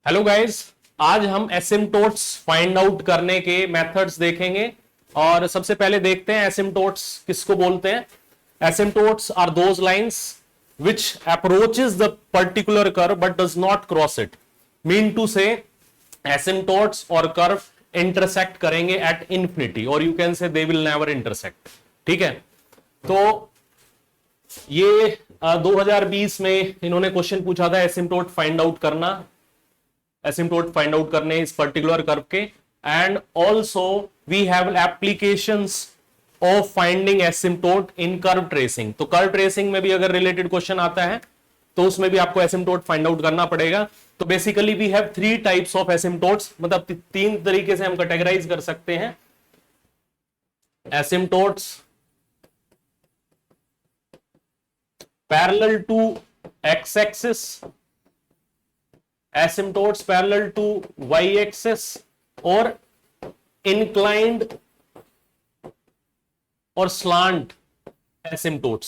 Hello guys, आज हम asymptotes find out करने के मेथड्स देखेंगे। और सबसे पहले देखते हैं एसिम्टोट्स किसको बोलते हैं। Asymptotes are those lines which approaches the particular curve but does not cross it. Mean to say asymptotes और कर्व इंटरसेक्ट करेंगे एट इंफिनिटी, और you can say they will never intersect. ठीक है, तो ये 2020 में इन्होंने क्वेश्चन पूछा था एसिम्टोट फाइंड आउट करना, एसिम्टोट फाइंड आउट करने इस पर्टिकुलर कर्व के। And also we have applications of finding asymptote in curve tracing. तो कर्व ट्रेसिंग में भी अगर रिलेटेड क्वेश्चन आता है तो उसमें भी आपको एसिम्टोट फाइंड आउट करना पड़ेगा। तो basically we have 3 types of asymptotes, मतलब 3 तरीके से हम कैटेगराइज कर सकते हैं asymptotes parallel to X axis, asymptotes parallel to y-axis और inclined और slant asymptotes।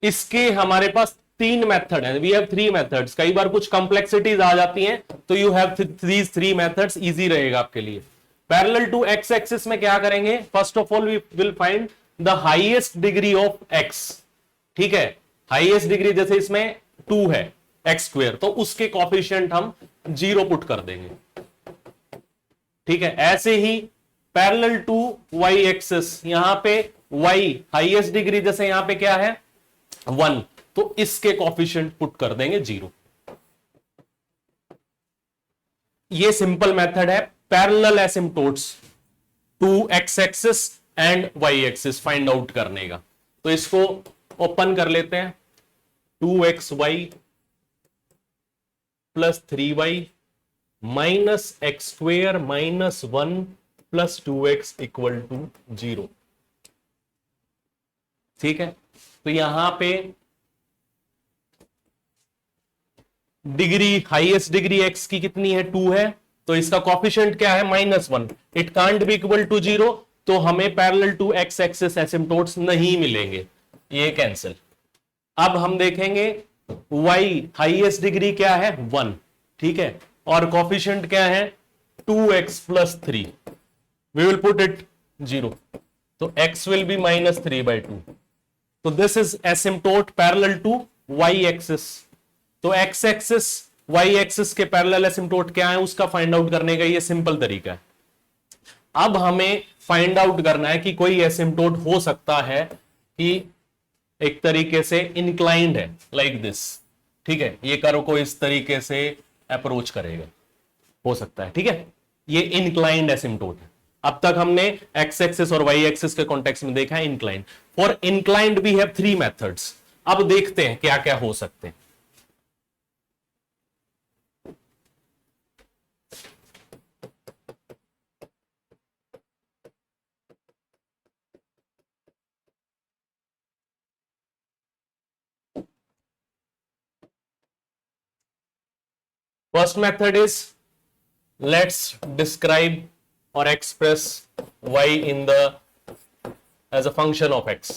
इसके हमारे पास 3 मेथड है। We have 3 methods. कई बार कुछ कॉम्प्लेक्सिटीज आ जाती हैं तो you have these 3 methods, easy रहेगा आपके लिए। पैरेलल टू एक्स एक्सिस में क्या करेंगे, first of all we will find the highest degree of X. ठीक है, हाईएस्ट डिग्री जैसे इसमें 2 है एक्स स्क्वायर, तो उसके कोफिशिएंट हम 0 पुट कर देंगे। ठीक है, ऐसे ही पैरेलल टू वाई एक्सिस, यहां पे y हाईएस्ट डिग्री जैसे यहां पे क्या है 1, तो इसके कोफिशिएंट पुट कर देंगे 0। ये सिंपल मेथड है parallel asymptotes to X axis and Y axis find out करने का। तो इसको ओपन कर लेते हैं। 2xy plus 3y minus X square minus 1 plus 2x equal to 0। ठीक है, तो यहां पे डिग्री, हाईएस्ट डिग्री x की कितनी है 2 है, तो इसका कोफिशिएंट क्या है -1। It can't be equal to 0, तो हमें parallel to X axis asymptotes नहीं मिलेंगे, ये कैंसिल। अब हम देखेंगे y हाईएस्ट डिग्री क्या है 1, ठीक है, और कोफिशिएंट क्या है 2x plus 3। We will put it 0, तो x विल बी -3/2। तो this is asymptote parallel to y axis. तो x एक्सिस y एक्सिस के पैरेलल एसिम्टोट क्या है उसका फाइंड आउट करने का ये सिंपल तरीका है। अब हमें फाइंड आउट करना है कि कोई एसिम्टोट हो सकता है कि एक तरीके से इंक्लाइंड है लाइक दिस। ठीक है, ये कर्व को इस तरीके से अप्रोच करेगा, हो सकता है। ठीक है, ये इंक्लाइंड एसिम्टोट है। अब तक हमने एक्स एक्सिस और वाई एक्सिस के कॉन्टेक्स्ट में देखा है inclined. For inclined we have 3 methods. अब देखते हैं क्या क्या हो सकते हैं। First method is, let's describe or express y in the as a function of x।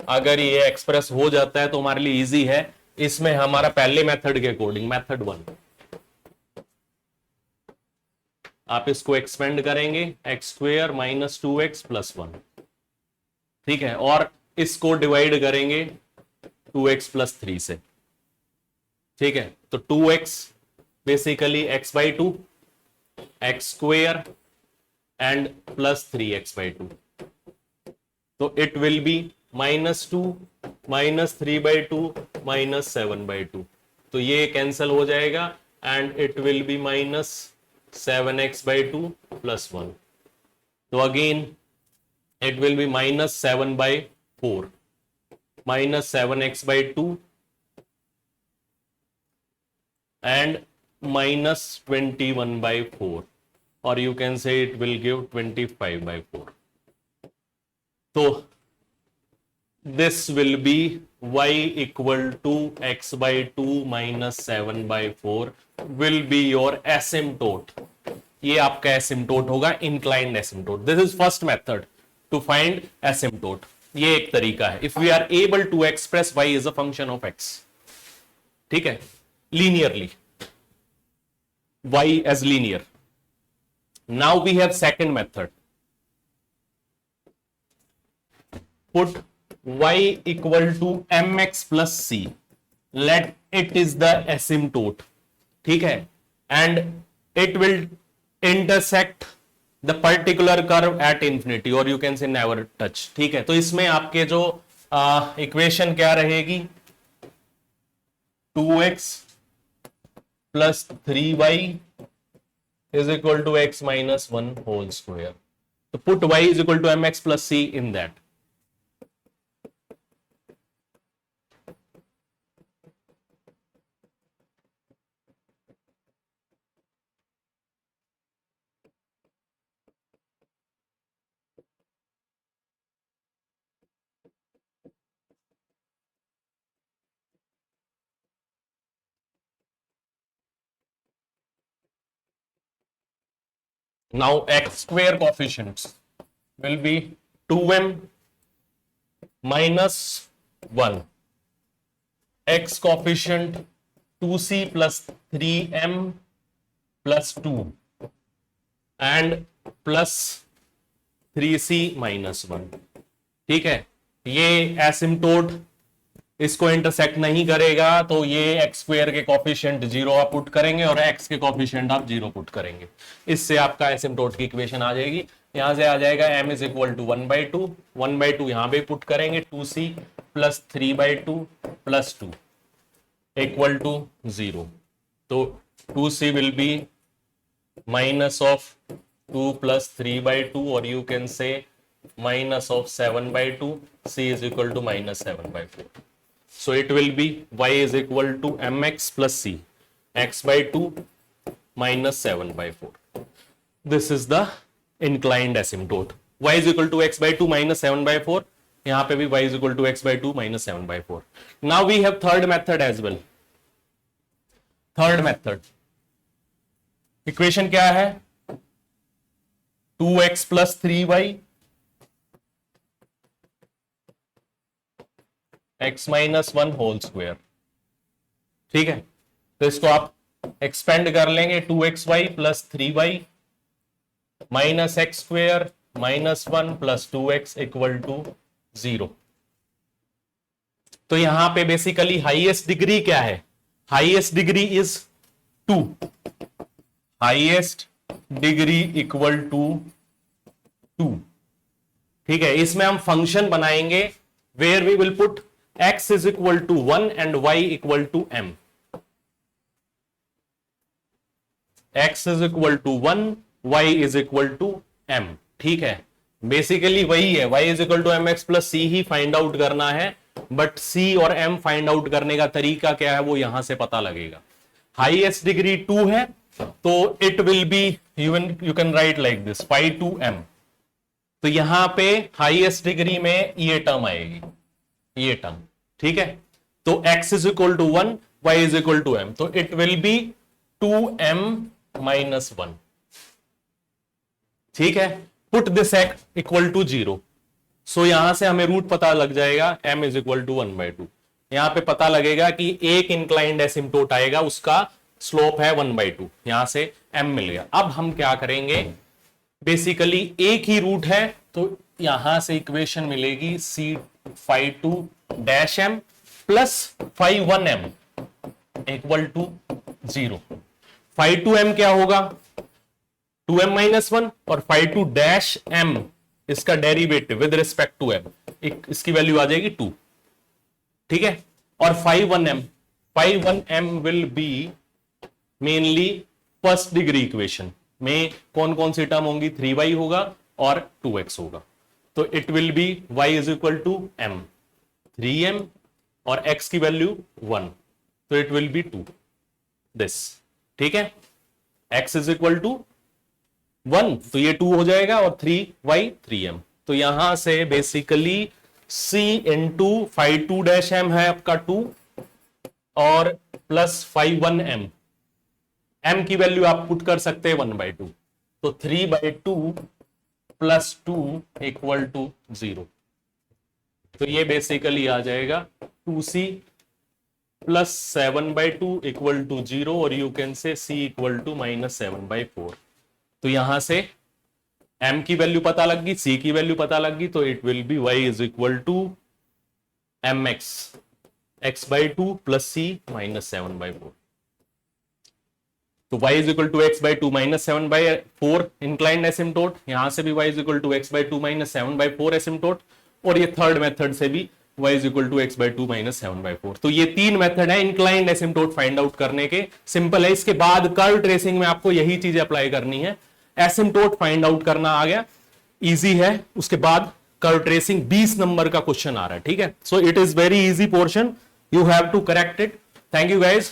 अगर ये एक्सप्रेस हो जाता है तो हमारे लिए इजी है। इसमें हमारा पहले मेथड के अकॉर्डिंग, मेथड 1, आप इसको एक्सपेंड करेंगे x square minus 2x plus 1। ठीक है, और इसको डिवाइड करेंगे 2x प्लस 3 से। ठीक है, तो 2x basically x/2, x square and plus 3x/2, तो इट विल बी -2 -3/2 -7/2। तो ये कैंसल हो जाएगा and it will B -7x/2 plus 1। तो again it will B -7/4 -7x/2 and -21/4, or you can say it will give 25/4. So this will be y equal to x/2 -7/4 will be your asymptote। ये आपका asymptote होगा, inclined asymptote. This is first method to find asymptote. ये एक तरीका है, if we are able to express y is a function of x, ठीक है, linearly, y as linear. Now we have second method. Put y equal to mx plus c. Let it is the asymptote. ठीक है, and it will intersect the particular curve at infinity, or you can say never touch. ठीक है, तो इसमें आपके जो equation क्या रहेगी, 2x plus 3y is equal to x minus 1 whole square. So put y is equal to mx plus c in that. Now x square coefficients will be 2m minus 1, x coefficient 2c plus 3m plus 2 and plus 3c minus 1. ठीक है, ये asymptote इसको intersect नहीं करेगा, तो ये x square के coefficient 0 आप पुट करेंगे और एक्स के कॉफिशिएंट आप 0 पुट करेंगे, इससे आपका एसिम्टोट की इक्वेशन आ जाएगी. यहां से आ जाएगा m इज इक्वल टू 1/2, 1/2 यहां पे पुट करेंगे, 2c plus 3/2 plus 2 equal to 0. तो 2c will be minus of 2 plus 3/2, और यू कैन से minus of 7/2, c is equal to minus 7/4. So it will be y is equal to mx plus c, x by 2 minus 7/4. This is the inclined asymptote. Y is equal to x by 2 minus 7/4. यहां पे भी y is equal to x by 2 minus 7/4. Now we have third method as well. Third method. Equation क्या है? 2x plus 3y x minus 1 whole square. ठीक है, तो इसको आप एक्सपेंड कर लेंगे, 2xy plus 3y minus X square minus 1 plus 2x equal to 0. तो यहां पे बेसिकली हाईएस्ट डिग्री क्या है? Highest degree is 2. Highest degree equal to 2. ठीक है, इसमें हम फंक्शन बनाएंगे where we will put x is equal to 1 and y equal to m. x is equal to 1, y is equal to m. ठीक है, basically वही है, y is equal to mx plus c he find out करना है, but c और m find out करने का तरीका क्या है वो यहां से पता लगेगा. हाईएस्ट डिग्री 2 है, तो it will B you can write like this, phi 2m. तो यहां पे हाईएस्ट डिग्री में ये टर्म आएगी, ये टर्म. ठीक है, तो x is equal to 1, y is equal to m, तो it will be 2m minus 1. ठीक है, put this x equal to 0. So यहां से हमें रूट पता लग जाएगा, m इज इक्वल टू 1/2. यहां पे पता लगेगा कि एक इंक्लाइंड एसिम्टोट आएगा, उसका स्लोप है 1/2. यहां से m मिल गया. अब हम क्या करेंगे, बेसिकली एक ही रूट है, तो यहां से इक्वेशन मिलेगी c phi 2 dash m plus phi 1m equal to 0. phi 2m क्या होगा? 2m माइनस 1, और phi 2 डैश m इसका derivative with respect to m, इसकी वैल्यू आ जाएगी 2. ठीक है, और phi 1m will be mainly first degree equation में कौन कौन सी टर्म होंगी? 3y होगा और 2x होगा. तो it will be y is equal to m, 3m, और x की वैल्यू 1, तो इट विल बी 2 दिस. ठीक है, x इज इक्वल टू 1, तो ये 2 हो जाएगा, और 3y 3m. तो यहां से basically c into phi 2 dash m है आपका 2, और प्लस phi 1m, m की वैल्यू आप पुट कर सकते हैं 1/2, तो 3/2 प्लस 2 इक्वल टू 0. तो ये बेसिकली आ जाएगा 2c प्लस 7/2 इक्वल टू 0 और you can say c equal to -7/4। तो यहां से m की वैल्यू पता लग गई, c की वैल्यू पता लग गई, तो it will be y is equal to mx x/2 plus c -7/4। तो y is equal to x/2 -7/4 inclined asymptote, यहां से भी y is equal to x/2 -7/4 asymptote, और ये थर्ड मेथड से भी y is equal to x/2 -7/4। तो ये तीन मेथड है इंक्लाइंड एसिम्टोट फाइंड आउट करने के, सिंपल है। इसके बाद कर्व ट्रेसिंग में आपको यही चीजें अप्लाई करनी है। एसिम्टोट फाइंड आउट करना आ गया, इजी है। उसके बाद कर्व ट्रेसिंग 20 नंबर का क्वेश्चन आ रहा है, ठीक है। So it is very easy portion, you have to correct it. Thank you guys.